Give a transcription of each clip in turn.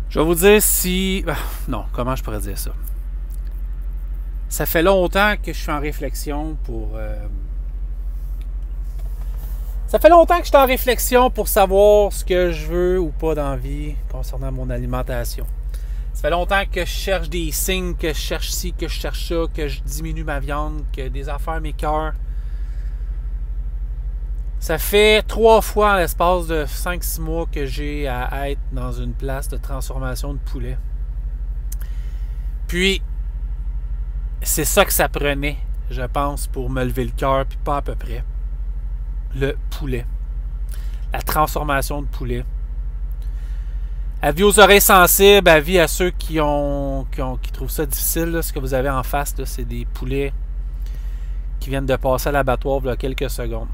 Je vais vous dire si... Non, comment je pourrais dire ça? Ça fait longtemps que je suis en réflexion pour... Ça fait longtemps que je suis en réflexion pour savoir ce que je veux ou pas dans la vie concernant mon alimentation. Ça fait longtemps que je cherche des signes, que je cherche ci, que je cherche ça, que je diminue ma viande, que des affaires m'écœurent. Ça fait 3 fois en l'espace de 5-6 mois que j'ai à être dans une place de transformation de poulet. Puis, c'est ça que ça prenait, je pense, pour me lever le cœur, puis pas à peu près. Le poulet. La transformation de poulet. Avis aux oreilles sensibles, avis à ceux qui trouvent ça difficile. Là, ce que vous avez en face, c'est des poulets qui viennent de passer à l'abattoir il y a quelques secondes.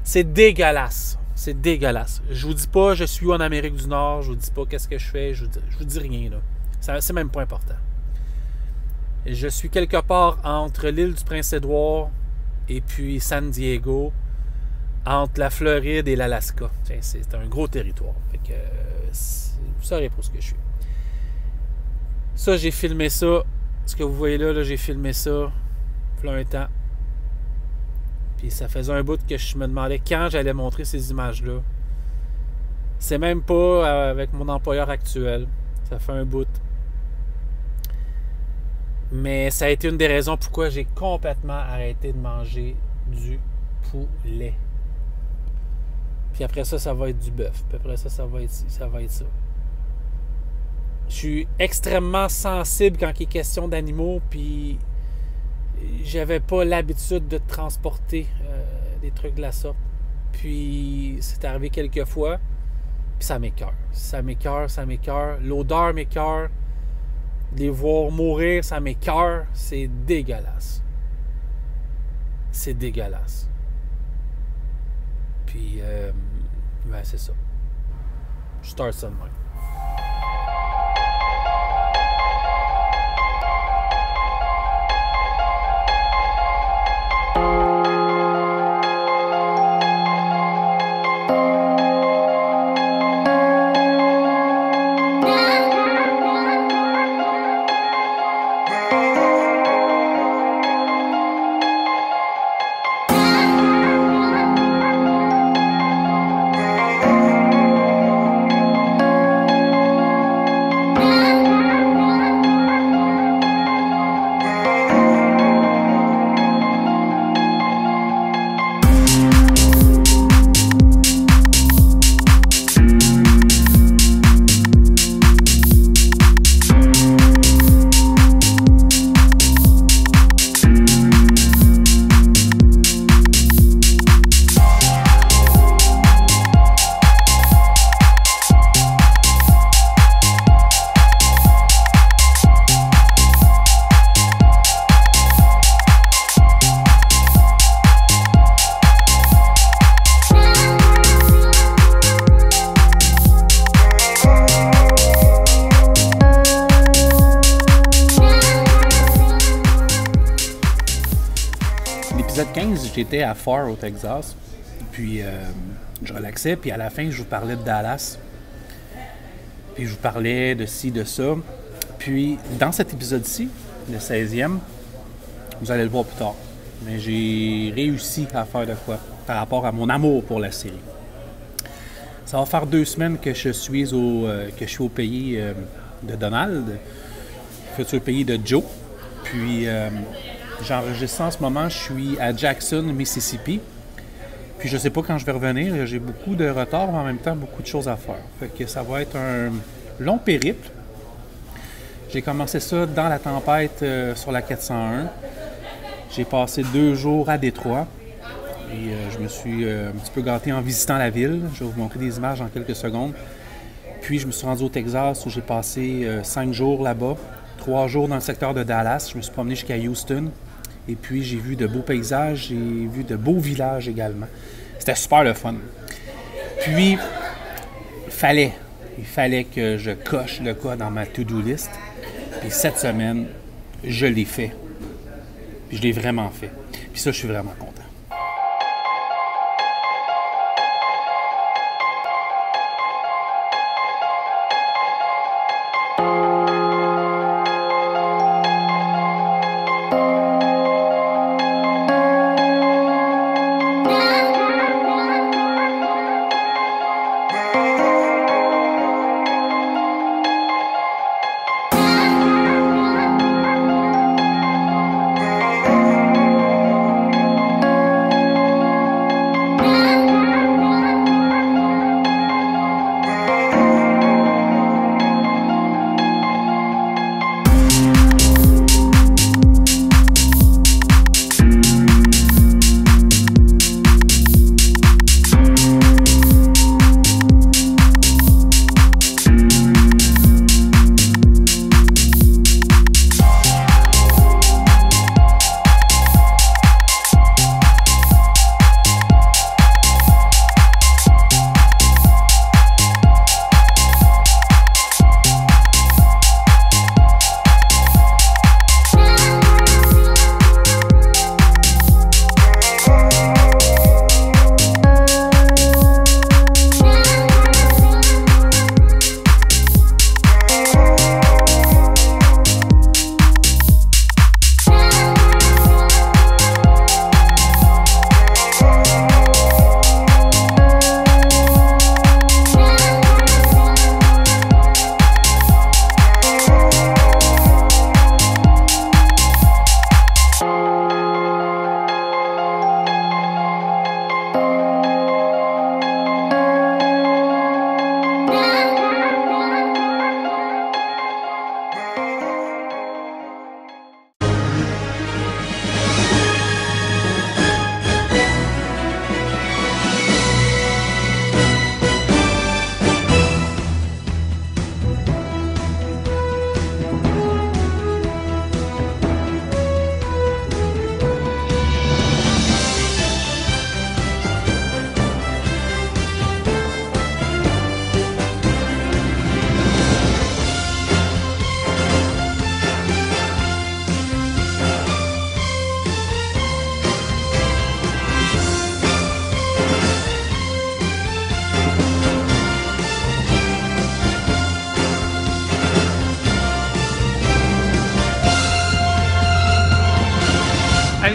C'est dégueulasse. C'est dégueulasse. Je vous dis pas je suis où en Amérique du Nord, je vous dis pas qu'est-ce que je fais, je vous dis rien. Là. C'est même pas important. Je suis quelque part entre l'île du Prince-Édouard et puis San Diego, entre la Floride et l'Alaska. C'est un gros territoire. Fait que, vous saurez pour ce que je suis. Ça, j'ai filmé ça. Ce que vous voyez là, j'ai filmé ça il y a un temps. Puis ça faisait un bout que je me demandais quand j'allais montrer ces images-là. C'est même pas avec mon employeur actuel. Ça fait un bout. Mais ça a été une des raisons pourquoi j'ai complètement arrêté de manger du poulet. Puis après ça, ça va être du bœuf. Puis après ça, ça va être ça. Je suis extrêmement sensible quand il est question d'animaux, puis j'avais pas l'habitude de transporter des trucs de la sorte. Puis c'est arrivé quelques fois, puis ça m'écoeure. Ça m'écoeure. L'odeur m'écoeure. Les voir mourir, ça m'écoeure. C'est dégueulasse. C'est dégueulasse. Puis, ben c'est ça. Je start ça de même. L'épisode 15, j'étais à Pharr au Texas, puis je relaxais, puis à la fin, je vous parlais de Dallas, puis je vous parlais de ci, de ça. Puis dans cet épisode-ci, le 16e, vous allez le voir plus tard, mais j'ai réussi à faire de quoi par rapport à mon amour pour la série. Ça va faire 2 semaines que je suis au pays de Donald, futur pays de Joe, puis... j'enregistre en ce moment, je suis à Jackson, Mississippi. Puis je sais pas quand je vais revenir, j'ai beaucoup de retard, mais en même temps beaucoup de choses à faire. Fait que ça va être un long périple. J'ai commencé ça dans la tempête sur la 401. J'ai passé 2 jours à Détroit. Et je me suis un petit peu gâté en visitant la ville. Je vais vous montrer des images dans quelques secondes. Puis je me suis rendu au Texas où j'ai passé 5 jours là-bas. 3 jours dans le secteur de Dallas. Je me suis promené jusqu'à Houston. Et puis, j'ai vu de beaux paysages, j'ai vu de beaux villages également. C'était super le fun. Puis, il fallait que je coche le cas dans ma to-do list. Puis cette semaine, je l'ai fait. Puis je l'ai vraiment fait. Puis ça, je suis vraiment content.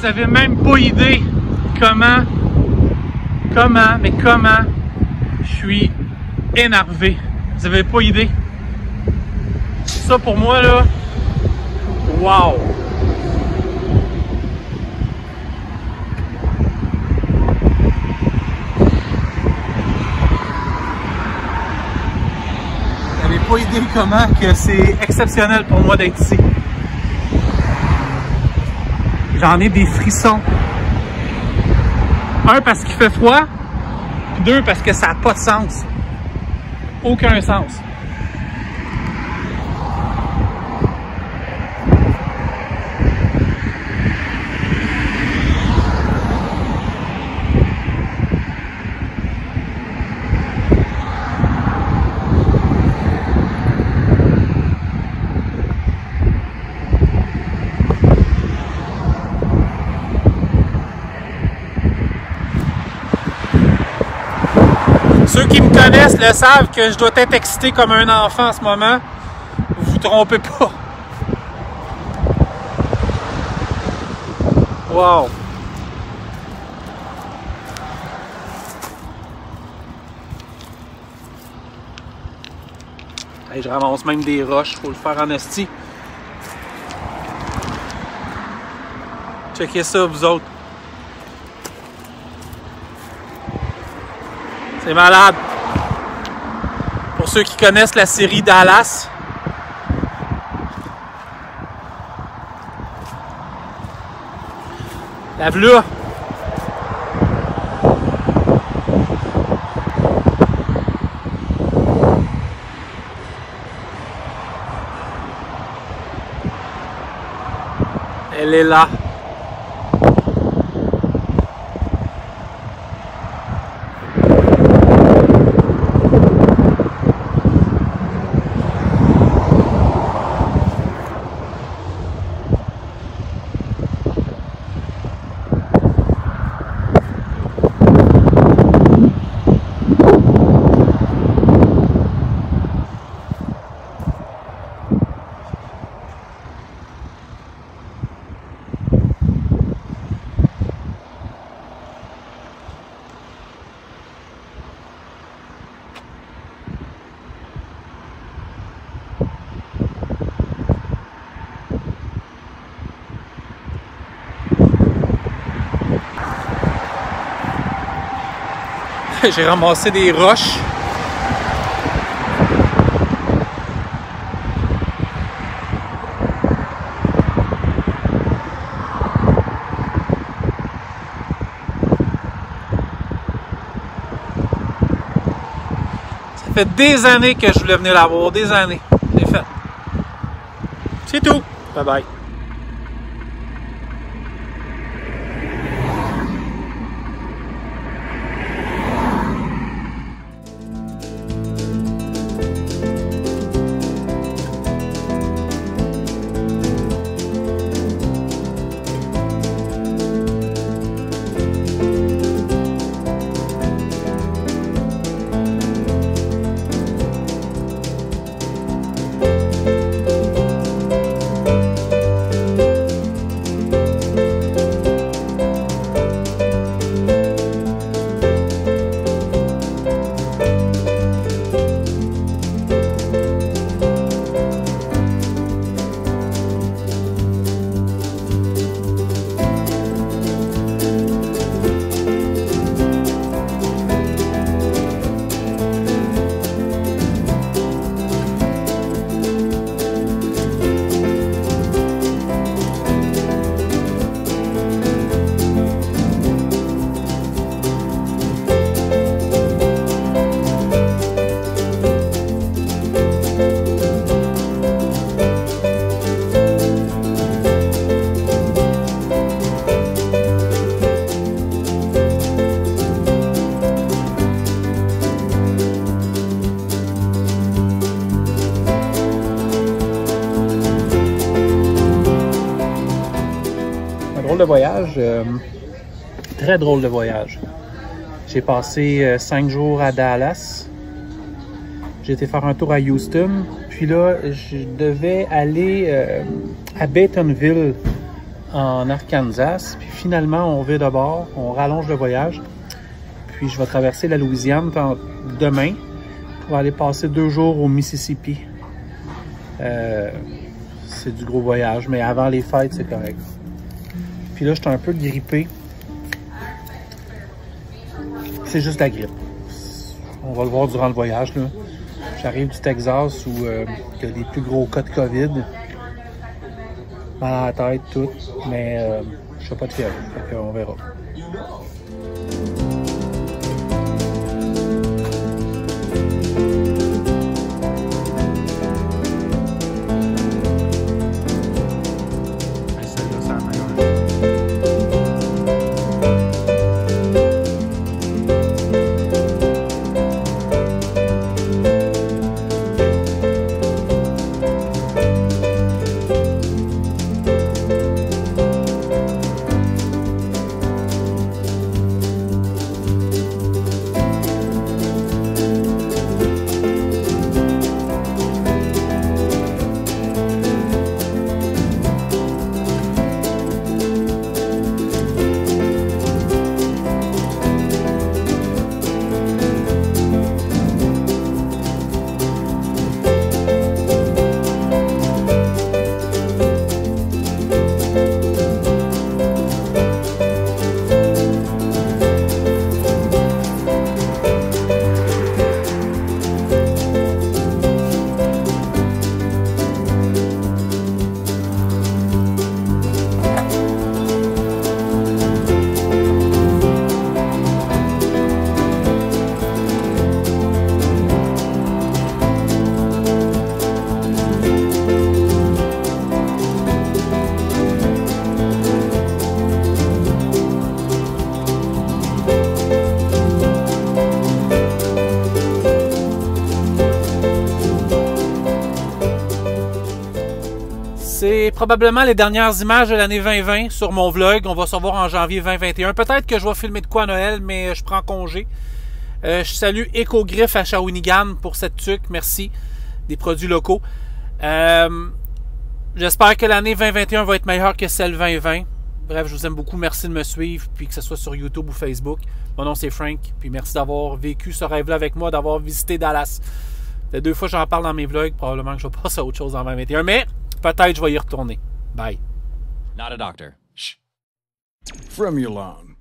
vous avez même pas idée comment je suis énervé. Vous avez pas idée. Ça pour moi là, wow! Vous n'avez pas idée comment que c'est exceptionnel pour moi d'être ici. J'en ai des frissons. Un, parce qu'il fait froid. Puis deux, parce que ça n'a pas de sens. Aucun sens. Ceux qui me connaissent le savent que je dois être excité comme un enfant en ce moment. Vous vous trompez pas. Wow! Hey, je ramasse même des roches, faut le faire en esti. Checkez ça, vous autres. C'est malade. Pour ceux qui connaissent la série Dallas. La v'là. Elle est là. J'ai ramassé des roches. Ça fait des années que je voulais venir la voir, des années. C'est fait. C'est tout. Bye bye. Drôle de voyage, très drôle de voyage. J'ai passé 5 jours à Dallas. J'ai été faire un tour à Houston. Puis là, je devais aller à Bentonville en Arkansas. Puis finalement, on vire de bord, on rallonge le voyage. Puis je vais traverser la Louisiane demain pour aller passer 2 jours au Mississippi. C'est du gros voyage, mais avant les fêtes, c'est correct. Puis là, je suis un peu grippé. C'est juste la grippe. On va le voir durant le voyage, là. J'arrive du Texas où il y a des plus gros cas de COVID. Mal à la tête, tout. Mais je fais pas de fièvre. Fait qu'on verra. C'est probablement les dernières images de l'année 2020 sur mon vlog. On va se revoir en janvier 2021. Peut-être que je vais filmer de quoi à Noël, mais je prends congé. Je salue Ecogriffe à Shawinigan pour cette tuque. Merci. Des produits locaux. J'espère que l'année 2021 va être meilleure que celle 2020. Bref, je vous aime beaucoup. Merci de me suivre, puis que ce soit sur YouTube ou Facebook. Mon nom, c'est Frank. Puis merci d'avoir vécu ce rêve-là avec moi, d'avoir visité Dallas. Les 2 fois que j'en parle dans mes vlogs. Probablement que je vais passer à autre chose en 2021. Mais peut-être je vais y retourner. Bye. Not a doctor. Shh. From your lawn.